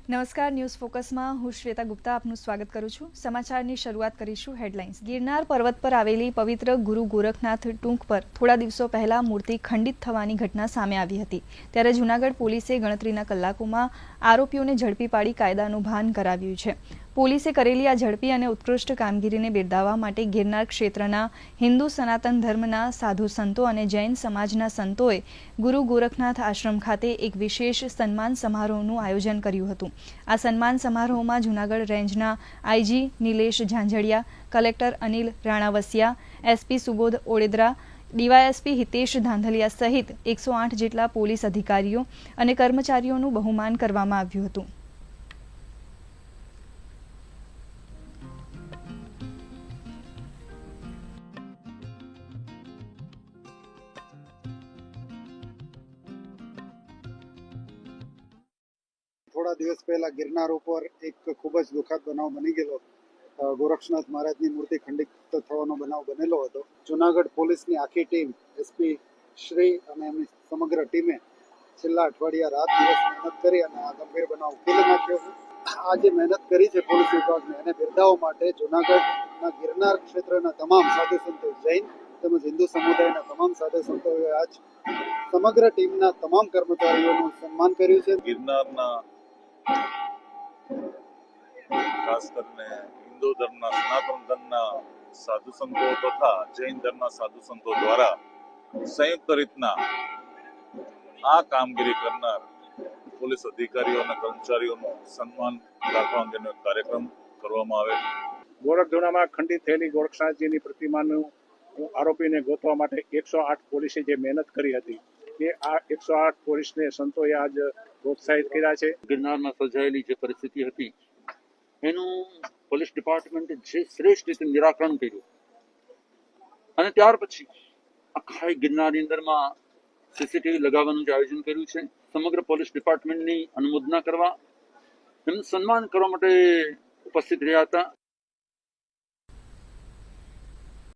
નમસ્કાર, ન્યૂઝ ફોકસમાં હું શ્વેતા ગુપ્તા આપનું સ્વાગત કરું છું। સમાચારની શરૂઆત કરીશું હેડલાઇન્સ। ગિરનાર પર્વત પર આવેલી પવિત્ર ગુરુ ગોરખનાથ ટૂંક પર થોડા દિવસો પહેલા મૂર્તિ ખંડિત થવાની ઘટના સામે આવી હતી, ત્યારે જૂનાગઢ પોલીસે ગણતરીના કલાકોમાં આરોપીઓને ઝડપી પાડી કાયદાનું ભાન કરાવ્યું છે। પોલીસે કરેલી આ ઝડપી અને ઉત્કૃષ્ટ કામગીરીને બિરદાવવા માટે ગિરનાર ક્ષેત્રના હિન્દુ સનાતન ધર્મના સાધુ સંતો અને જૈન સમાજના સંતોએ ગુરુ ગોરખનાથ આશ્રમ ખાતે એક વિશેષ સન્માન સમારોહનું આયોજન કર્યું હતું। આ સન્માન સમારોહમાં જૂનાગઢ રેન્જના IG Nilesh Jhanjhadiya, collector Anil Ranavasiya, SP Subodh Oledara, DYSP Hitesh Dhandhaliya સહિત 108 જેટલા પોલીસ અધિકારીઓ અને કર્મચારીઓનું બહુમાન કરવામાં આવ્યું હતું। થોડા દિવસ પહેલા ગિરનાર ઉપર એક ખૂબ જ દુઃખદ બનાવ બની ગયેલો। ગોરક્ષનાથ મહારાજની મૂર્તિ ખંડિત થવાનો બનાવ બનેલો હતો। જૂનાગઢ પોલીસની આખી ટીમ, એસપી શ્રી અને એમની સમગ્ર ટીમે છેલ્લા અઠવાડિયા રાત દિવસ મહેનત કરી અને આ ગંભીર બનાવ ઉકેલી નાખ્યો છે। આ જે મહેનત કરી છે પોલીસ વિભાગને, એને બિરદાવવા માટે જૂનાગઢના ગિરનાર ક્ષેત્રના તમામ સાધુ સંતો, જૈન તેમજ હિન્દુ સમુદાયના તમામ સાધુ સંતોએ આજ સમગ્ર ટીમના તમામ કર્મચારીઓનું સન્માન કર્યું છે। ગિરનારના ખાસ કરીને હિન્દુ ધર્મના, સનાતન ધર્મના સાધુ સંતો તથા જૈન ધર્મના સાધુ સંતો દ્વારા સંયુક્ત રીતના આ કામગીરી કરનાર પોલીસ અધિકારીઓ અને કર્મચારીઓનું સન્માન રાખવા અંગેનો કાર્યક્રમ કરવામાં આવે। ગોરખધુણામાં ખંડિત થયેલી ગોરક્ષનાથજીની પ્રતિમાનું આરોપીને ગોતવા માટે 108 પોલીસે જે મહેનત કરી હતી, એ આ 108 પોલીસને સંતોએ આજ પ્રોત્સાહિત કર્યા છે। ગિરનારમાં સર્જાયેલી જે પરિસ્થિતિ હતી એનું પોલીસ ડિપાર્ટમેન્ટે જે શ્રેષ્ઠ રીતે નિરાકરણ કર્યું અને ત્યાર પછી આખા ગિરનારની અંદરમાં સીસીટીવી લગાવવાનું જે આયોજન કર્યું છે, સમગ્ર પોલીસ ડિપાર્ટમેન્ટની અનુમોદના કરવા, એમનું સન્માન કરવા માટે ઉપસ્થિત રહ્યા હતા।